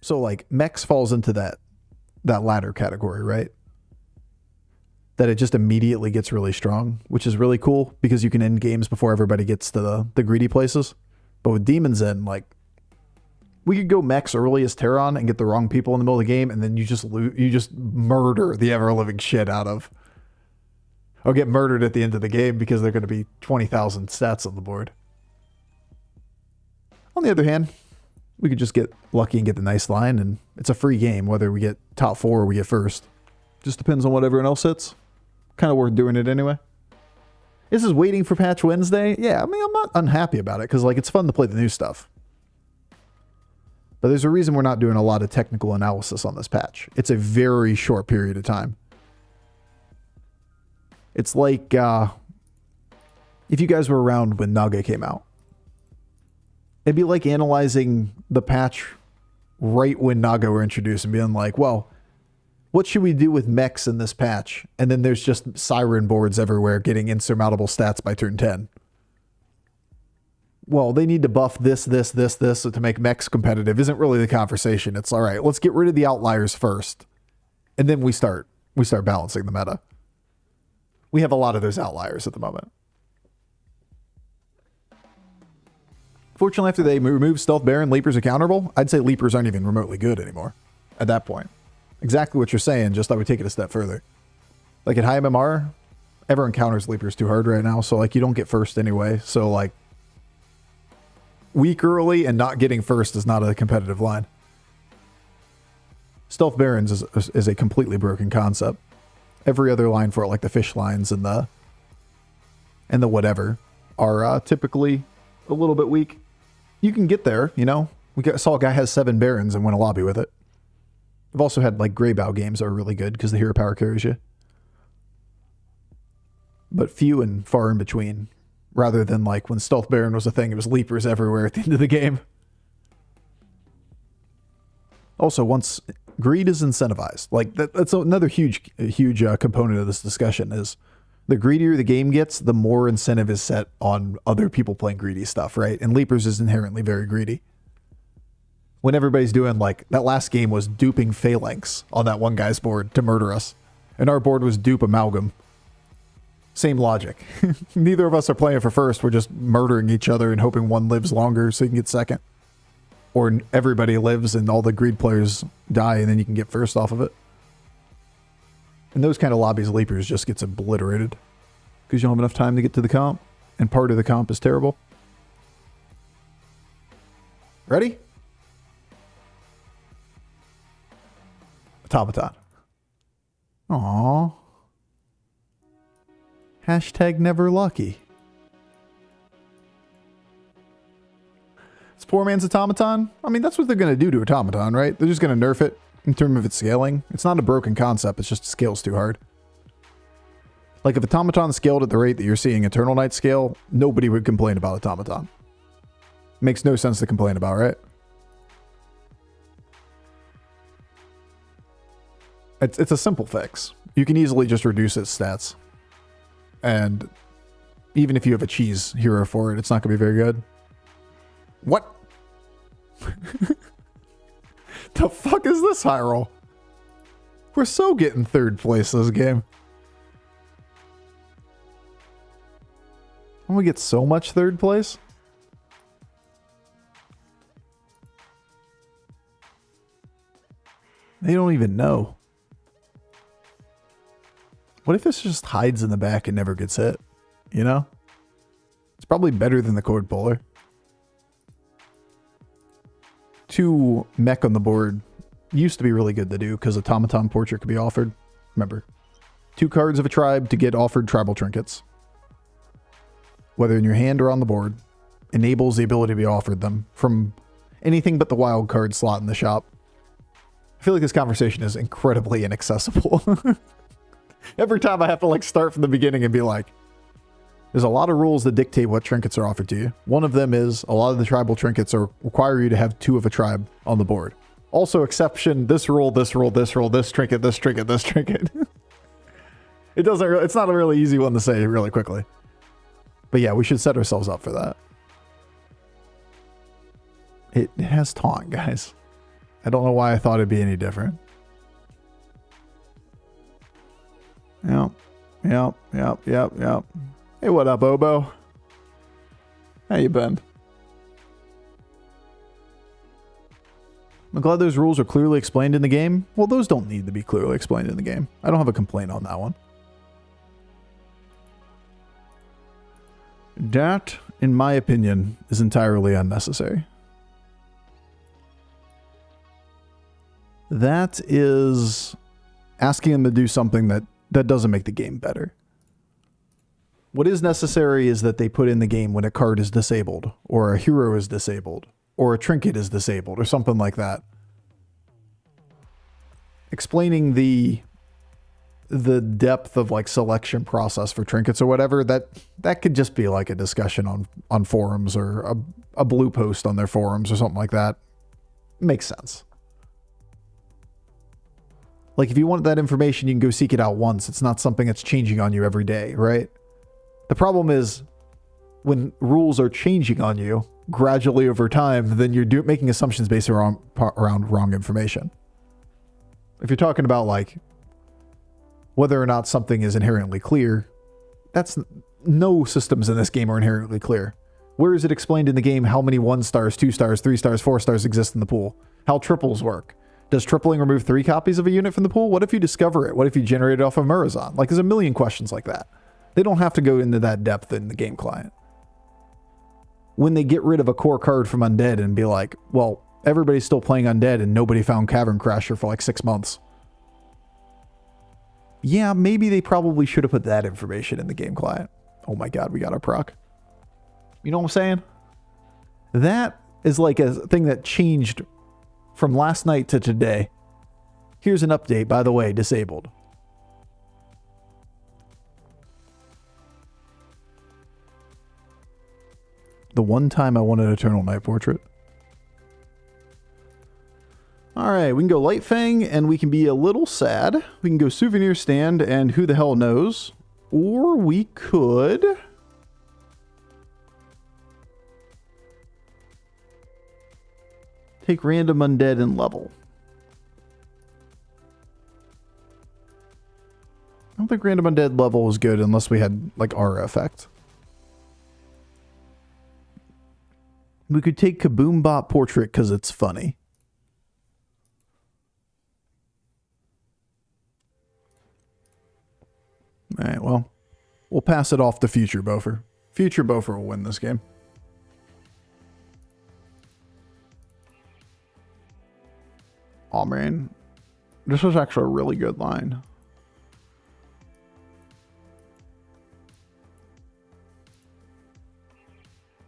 So like mechs falls into that latter category, right? That it just immediately gets really strong, which is really cool because you can end games before everybody gets to the greedy places. But with demons in, like, we could go mechs early as Terran and get the wrong people in the middle of the game, and then you just murder the ever-living shit out of, or get murdered at the end of the game because they're going to be 20,000 stats on the board. On the other hand, we could just get lucky and get the nice line, and it's a free game, whether we get top 4 or we get first. Just depends on what everyone else hits. Kind of worth doing it anyway. This is waiting for Patch Wednesday. Yeah, I mean, I'm not unhappy about it, because like it's fun to play the new stuff. But there's a reason we're not doing a lot of technical analysis on this patch. It's a very short period of time. It's like if you guys were around when Naga came out. It'd be like analyzing the patch right when Naga were introduced and being like, well, what should we do with mechs in this patch? And then there's just Siren boards everywhere getting insurmountable stats by turn 10. Well, they need to buff this to make mechs competitive. Isn't really the conversation. It's all right, let's get rid of the outliers first. And then we start balancing the meta. We have a lot of those outliers at the moment. Fortunately, after they remove Stealth Baron, Leapers are counterable. I'd say Leapers aren't even remotely good anymore at that point. Exactly what you're saying, just I would take it a step further. Like at high MMR, everyone counters Leapers too hard right now, so like you don't get first anyway. So like weak early and not getting first is not a competitive line. Stealth Barons is a completely broken concept. Every other line for it, like the fish lines and the whatever, are typically a little bit weak. You can get there, you know. Saw a guy has 7 Barons and win a lobby with it. I've also had like Greybow games that are really good because the hero power carries you. But few and far in between. Rather than like when Stealth Baron was a thing, it was Leapers everywhere at the end of the game. Also, once greed is incentivized, like that's another huge component of this discussion is the greedier the game gets, the more incentive is set on other people playing greedy stuff, right? And Leapers is inherently very greedy. When everybody's doing like, that last game was duping Phalanx on that one guy's board to murder us. And our board was dupe Amalgam. Same logic. Neither of us are playing for first. We're just murdering each other and hoping one lives longer so you can get second. Or everybody lives and all the greed players die and then you can get first off of it. In those kind of lobbies, Leapers just gets obliterated. Because you don't have enough time to get to the comp. And part of the comp is terrible. Ready? Automaton. Aww. Hashtag never lucky. It's poor man's Automaton. I mean, that's what they're going to do to Automaton, right? They're just going to nerf it in terms of its scaling. It's not a broken concept. It's just it scales too hard. Like if Automaton scaled at the rate that you're seeing Eternal Night scale, nobody would complain about Automaton. Makes no sense to complain about, right? It's a simple fix. You can easily just reduce its stats. And even if you have a cheese hero for it, it's not going to be very good. What? The fuck is this high roll? We're so getting third place this game. And we get so much third place? They don't even know. What if this just hides in the back and never gets hit? You know? It's probably better than the Cord Puller. 2 mech on the board used to be really good to do because Automaton Portrait could be offered. Remember, 2 cards of a tribe to get offered tribal trinkets. Whether in your hand or on the board, enables the ability to be offered them from anything but the wild card slot in the shop. I feel like this conversation is incredibly inaccessible. Every time I have to like start from the beginning and be like, there's a lot of rules that dictate what trinkets are offered to you. One of them is a lot of the tribal trinkets require you to have 2 of a tribe on the board. Also exception, this rule, this rule, this rule, this trinket, this trinket, this trinket. It's not a really easy one to say really quickly. But yeah, we should set ourselves up for that. It has taunt, guys. I don't know why I thought it'd be any different. Yep. Hey, what up, Obo? How you been? I'm glad those rules are clearly explained in the game. Well, those don't need to be clearly explained in the game. I don't have a complaint on that one. That, in my opinion, is entirely unnecessary. That is asking them to do something that doesn't make the game better. What is necessary is that they put in the game when a card is disabled, or a hero is disabled, or a trinket is disabled, or something like that. Explaining the depth of like selection process for trinkets or whatever, that could just be like a discussion on forums or a blue post on their forums or something like that. Makes sense. Like if you want that information, you can go seek it out once. It's not something that's changing on you every day, right? The problem is when rules are changing on you gradually over time, then you're making assumptions based around wrong information. If you're talking about like whether or not something is inherently clear, that's no systems in this game are inherently clear. Where is it explained in the game how many 1 stars, 2 stars, 3 stars, 4 stars exist in the pool? How triples work? Does tripling remove 3 copies of a unit from the pool? What if you discover it? What if you generate it off of Murazan? Like there's a million questions like that. They don't have to go into that depth in the game client. When they get rid of a core card from Undead and be like, well, everybody's still playing Undead and nobody found Cavern Crasher for like 6 months. Yeah, maybe they probably should have put that information in the game client. Oh my god, we got our proc. You know what I'm saying? That is like a thing that changed from last night to today. Here's an update, by the way, disabled. The one time I wanted Eternal Night Portrait. Alright, we can go Light Fang and we can be a little sad. We can go Souvenir Stand and who the hell knows. Or we could... take random undead and level. I don't think random undead level is good unless we had like aura effect. We could take Kaboom Bot Portrait because it's funny. Alright, well, we'll pass it off to Future Bofur. Future Bofur will win this game. Oh man, this was actually a really good line.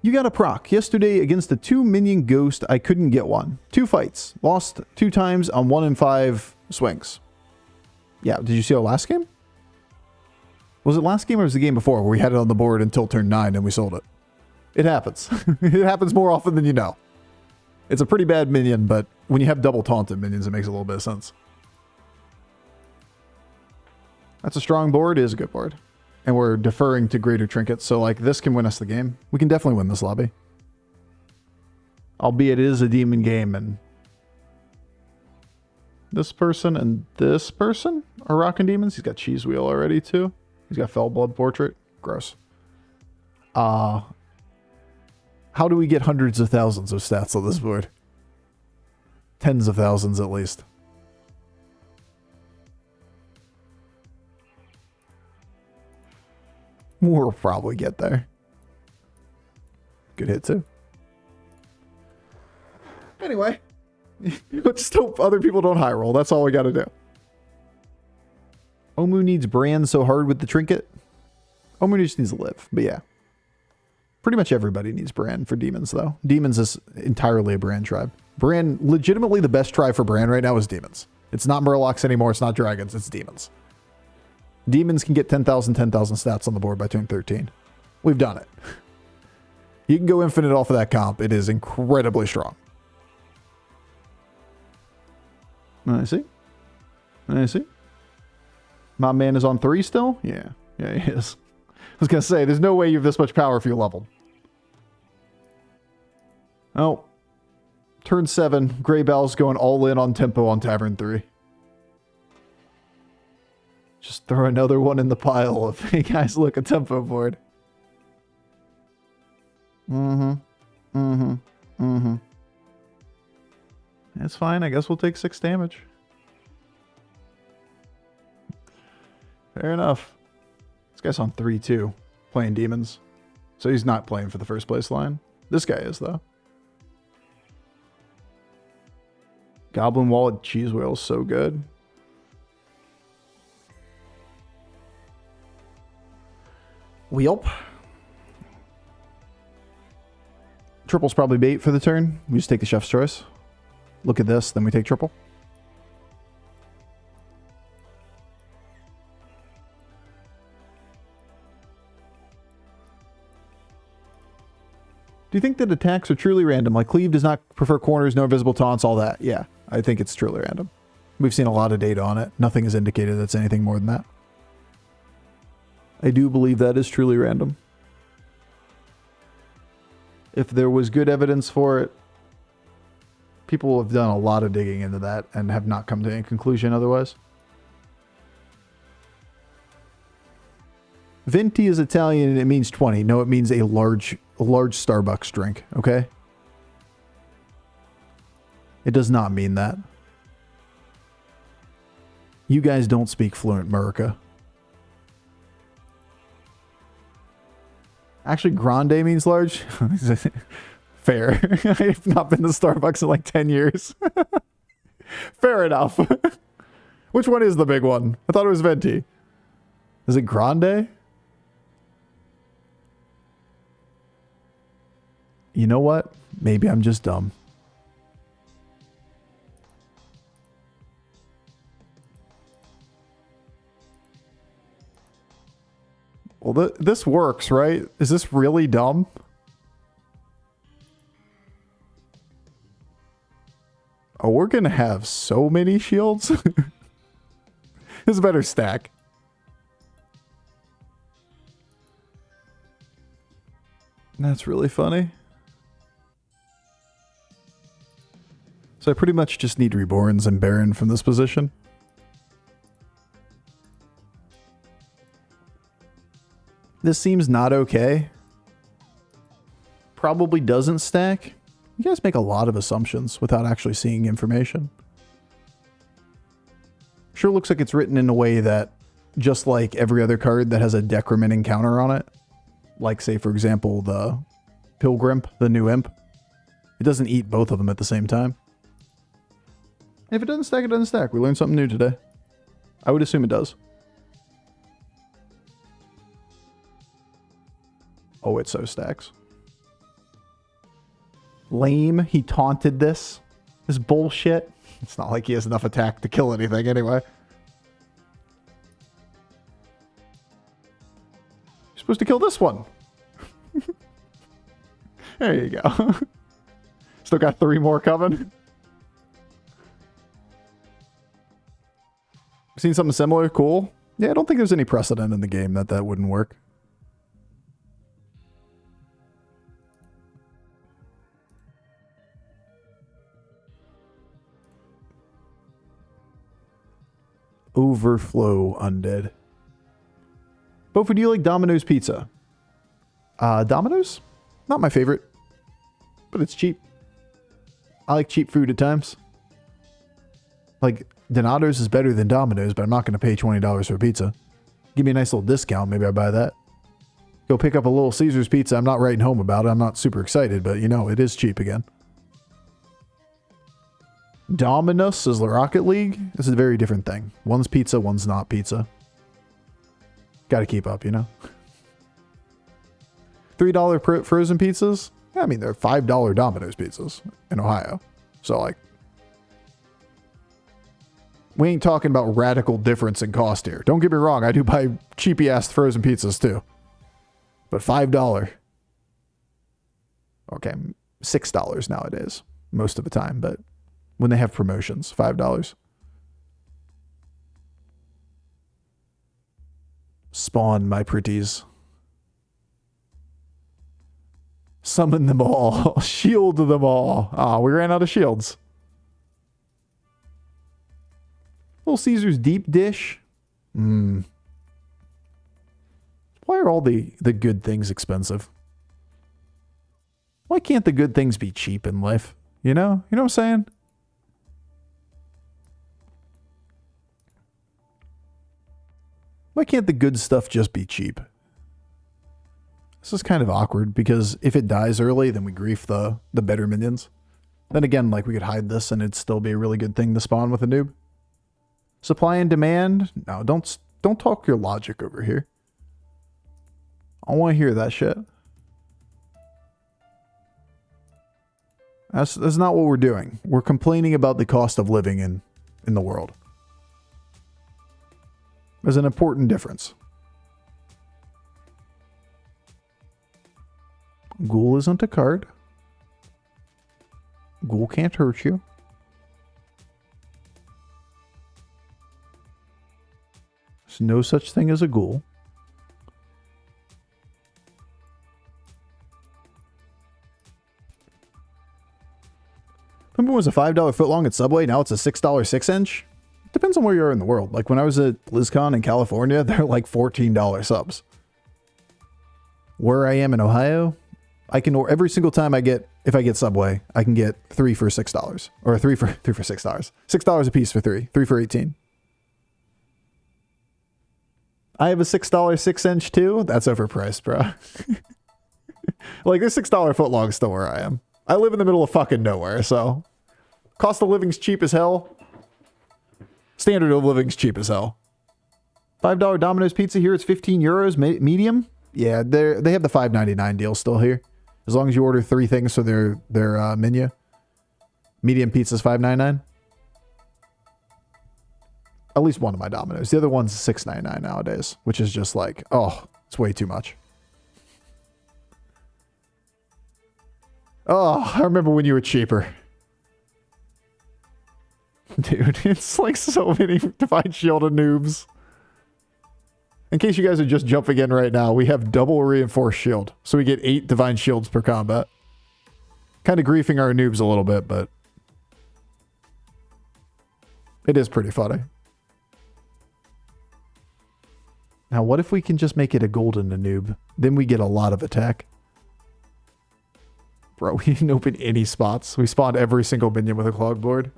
You got a proc. Yesterday against a 2-minion ghost, I couldn't get one. 2 fights. Lost 2 times on 1 in 5 swings. Yeah, did you see our last game? Was it last game or was it the game before where we had it on the board until turn 9 and we sold it? It happens. It happens more often than you know. It's a pretty bad minion, but when you have double taunted minions, it makes a little bit of sense. That's a strong board. It is a good board. And we're deferring to greater trinkets, so like this can win us the game. We can definitely win this lobby. Albeit it is a demon game, and this person and this person are rocking demons. He's got Cheese Wheel already too. He's got Fell Blood Portrait. Gross. How do we get hundreds of thousands of stats on this board? Tens of thousands at least. We'll probably get there. Good hit too. Anyway, just hope other people don't high roll. That's all we got to do. Omu needs Bran so hard with the trinket. Omu just needs to live, but yeah. Pretty much everybody needs Bran for demons, though. Demons is entirely a Bran tribe. Bran, legitimately the best tribe for Bran right now is demons. It's not Murlocs anymore. It's not dragons. It's demons. Demons can get 10,000 stats on the board by turn 13. We've done it. You can go infinite off of that comp. It is incredibly strong. I see. I see. My man is on 3 still? Yeah. Yeah, he is. I was going to say, there's no way you have this much power if you're leveled. Oh. Turn 7, Grey Bell's going all in on tempo on Tavern 3. Just throw another one in the pile of, hey guys, look, a tempo board. That's fine. I guess we'll take 6 damage. Fair enough. This guy's on 3-2, playing demons. So he's not playing for the first place line. This guy is, though. Goblin Wallet Cheese Whale is so good. Wheelp. Triple's probably bait for the turn. We just take the chef's choice. Look at this, then we take triple. Do you think that attacks are truly random? Like Cleave does not prefer corners, no invisible taunts, all that. Yeah, I think it's truly random. We've seen a lot of data on it. Nothing has indicated that's anything more than that. I do believe that is truly random. If there was good evidence for it, people have done a lot of digging into that and have not come to any conclusion otherwise. Venti is Italian and it means 20. No, it means a large Starbucks drink, okay? It does not mean that. You guys don't speak fluent Murica. Actually, grande means large. Fair. I've not been to Starbucks in like 10 years. Fair enough. Which one is the big one? I thought it was venti. Is it grande? You know what? Maybe I'm just dumb. Well, this works, right? Is this really dumb? Oh, we're going to have so many shields. This is a better stack. That's really funny. So I pretty much just need Reborns and Baron from this position. This seems not okay. Probably doesn't stack. You guys make a lot of assumptions without actually seeing information. Sure looks like it's written in a way that, just like every other card that has a decrement encounter on it, like say for example the Pilgrim, the new imp, it doesn't eat both of them at the same time. If it doesn't stack, it doesn't stack. We learned something new today. I would assume it does. Oh, it so stacks. Lame. He taunted this. This bullshit. It's not like he has enough attack to kill anything anyway. You're supposed to kill this one. There you go. Still got 3 more coming. Seen something similar? Cool. Yeah, I don't think there's any precedent in the game that wouldn't work. Overflow Undead. Bofur, do you like Domino's pizza? Domino's? Not my favorite. But it's cheap. I like cheap food at times. Like, Donato's is better than Domino's, but I'm not going to pay $20 for a pizza. Give me a nice little discount, maybe I buy that. Go pick up a Little Caesars pizza. I'm not writing home about it. I'm not super excited, but you know, it is cheap again. Dominus is the Rocket League. This is a very different thing. One's pizza, one's not pizza. Got to keep up, you know? $3 frozen pizzas? Yeah, I mean, they're $5 Domino's pizzas in Ohio. So, like, we ain't talking about radical difference in cost here. Don't get me wrong. I do buy cheapy-ass frozen pizzas, too. But $5. Okay, $6 nowadays, most of the time, but when they have promotions, $5. Spawn, my pretties. Summon them all. Shield them all. Ah, we ran out of shields. Little Caesar's deep dish. Why are all the good things expensive? Why can't the good things be cheap in life? You know? You know what I'm saying? Why can't the good stuff just be cheap? This is kind of awkward because if it dies early, then we grief the better minions. Then again, like we could hide this and it'd still be a really good thing to spawn with a noob. Supply and demand? No, don't talk your logic over here. I want to hear that shit. That's not what we're doing. We're complaining about the cost of living in the world. There's an important difference. Ghoul isn't a card. Ghoul can't hurt you. There's no such thing as a ghoul. Remember, it was a $5 footlong at Subway. Now it's a $6 6-inch. Depends on where you are in the world. Like when I was at BlizzCon in California, they're like $14 subs. Where I am in Ohio, I can order every single time if I get Subway, I can get 3 for $6 or 3 for $6. $6 a piece for 3 for 18. I have a $6 6-inch too. That's overpriced, bro. Like this $6 footlong still where I am. I live in the middle of fucking nowhere, so cost of living's cheap as hell. Standard of living's cheap as hell. $5 Domino's pizza here. It's 15 euros medium. Yeah, they have the $5.99 deal still here. As long as you order 3 things for their menu. Medium pizza's $5.99. At least one of my Domino's. The other one's $6.99 nowadays, which is just like, oh, it's way too much. Oh, I remember when you were cheaper. Dude, it's like so many Divine Shield and noobs. In case you guys are just jumping in right now, we have double reinforced shield. So we get 8 Divine Shields per combat. Kind of griefing our noobs a little bit, but it is pretty funny. Now, what if we can just make it a golden noob? Then we get a lot of attack. Bro, we didn't open any spots. We spawned every single minion with a clog board.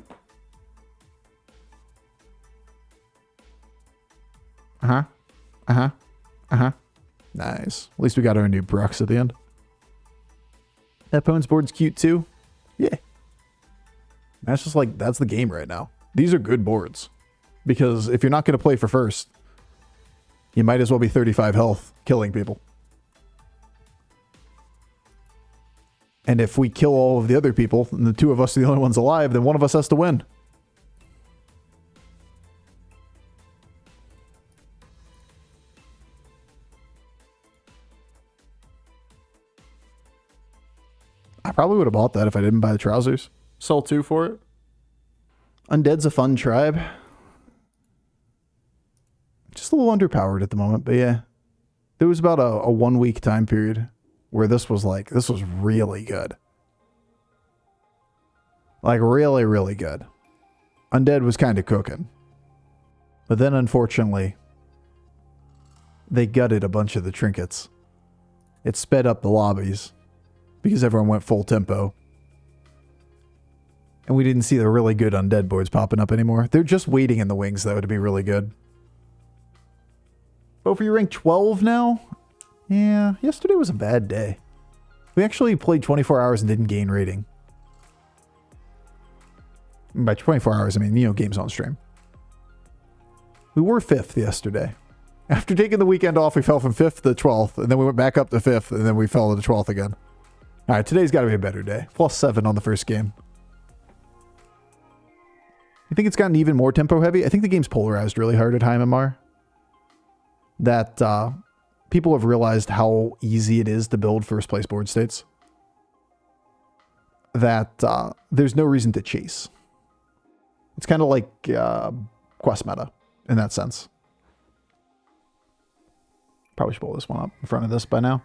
Uh-huh. Uh-huh. Uh-huh. Nice. At least we got our new Brux at the end. That opponent's board's cute too. Yeah. That's just like, that's the game right now. These are good boards. Because if you're not going to play for first, you might as well be 35 health, killing people. And if we kill all of the other people, and the 2 of us are the only ones alive, then one of us has to win. I probably would have bought that if I didn't buy the trousers. Sell 2 for it. Undead's a fun tribe. Just a little underpowered at the moment, but yeah. There was about a 1 week time period where this was really good. Like really, really good. Undead was kind of cooking. But then unfortunately, they gutted a bunch of the trinkets. It sped up the lobbies because everyone went full tempo. And we didn't see the really good undead boards popping up anymore. They're just waiting in the wings though to be really good. Bofur, you rank 12 now? Yeah, yesterday was a bad day. We actually played 24 hours and didn't gain rating. By 24 hours, I mean, you know, games on stream. We were 5th yesterday. After taking the weekend off, we fell from 5th to 12th, and then we went back up to 5th, and then we fell to 12th again. All right, today's got to be a better day. +7 on the first game. You think it's gotten even more tempo heavy? I think the game's polarized really hard at high MMR. That people have realized how easy it is to build first place board states. That there's no reason to chase. It's kind of like quest meta in that sense. Probably should pull this one up in front of this by now.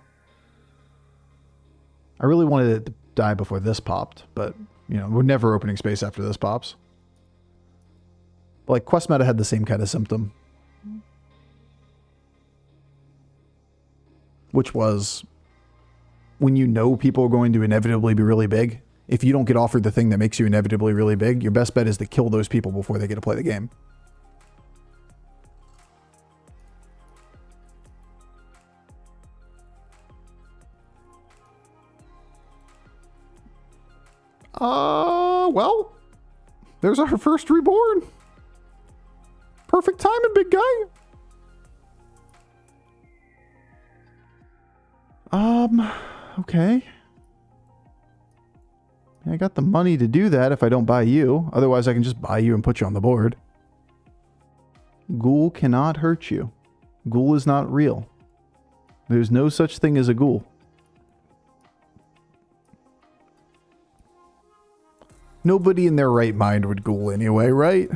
I really wanted it to die before this popped, but, you know, we're never opening space after this pops. But, like, Quest Meta had the same kind of symptom. Which was, when you know people are going to inevitably be really big, if you don't get offered the thing that makes you inevitably really big, your best bet is to kill those people before they get to play the game. Well, there's our first reborn. Perfect timing, big guy. Okay. I got the money to do that if I don't buy you. Otherwise, I can just buy you and put you on the board. Ghoul cannot hurt you. Ghoul is not real. There's no such thing as a ghoul. Nobody in their right mind would ghoul anyway, right?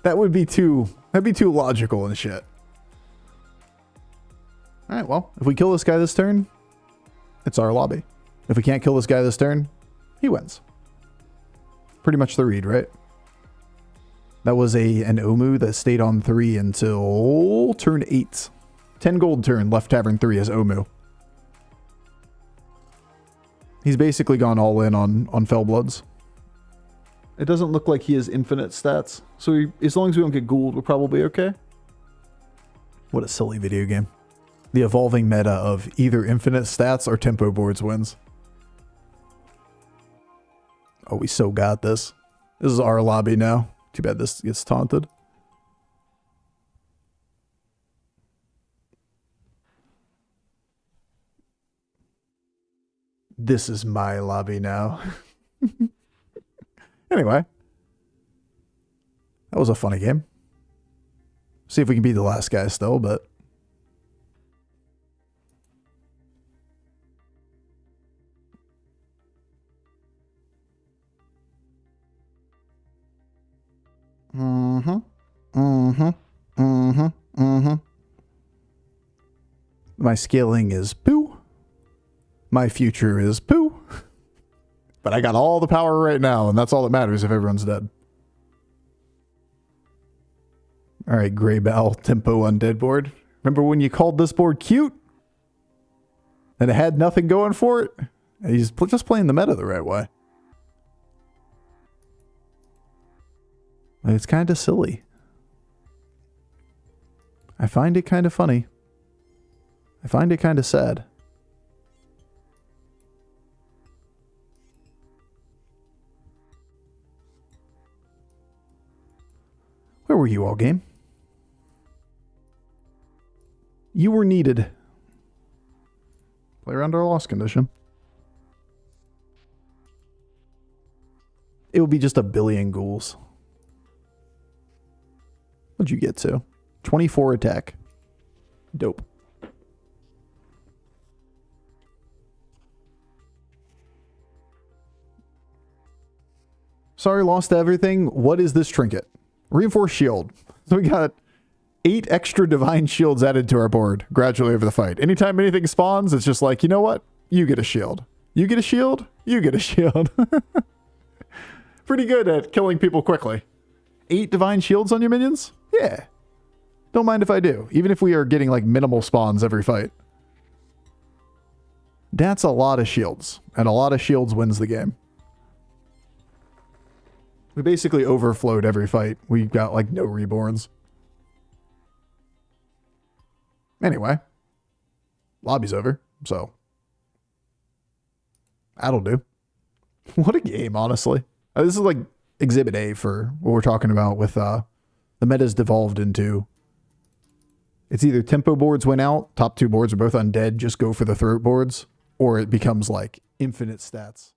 That'd be too logical and shit. Alright, well, if we kill this guy this turn, it's our lobby. If we can't kill this guy this turn, he wins. Pretty much the read, right? That was an Omu that stayed on 3 until turn 8. 10 gold turn, left Tavern 3 as Omu. He's basically gone all in on Fellbloods. It doesn't look like he has infinite stats, so as long as we don't get ghouled, we're probably okay. What a silly video game. The evolving meta of either infinite stats or tempo boards wins. Oh, we so got this. This is our lobby now. Too bad this gets taunted. This is my lobby now. Anyway. That was a funny game. See if we can beat the last guy still, but... My scaling is poo. My future is poo. But I got all the power right now, and that's all that matters if everyone's dead. Alright, Grey Bell, Tempo Undead board. Remember when you called this board cute? And it had nothing going for it? He's just playing the meta the right way. It's kind of silly. I find it kind of funny. I find it kind of sad. Where were you all game? You were needed. Play around our loss condition. It would be just a billion ghouls. What'd you get to? 24 attack. Dope. Sorry, lost everything. What is this trinket? Reinforced shield. So we got 8 extra divine shields added to our board gradually over the fight. Anytime anything spawns, it's just like, you know what? You get a shield. You get a shield. You get a shield. Pretty good at killing people quickly. 8 divine shields on your minions? Yeah. Don't mind if I do. Even if we are getting like minimal spawns every fight. That's a lot of shields. And a lot of shields wins the game. We basically overflowed every fight. We got like no reborns. Anyway. Lobby's over, so. That'll do. What a game, honestly. This is like Exhibit A for what we're talking about with the meta's devolved into. It's either tempo boards win out, top 2 boards are both undead, just go for the throat boards, or it becomes like infinite stats.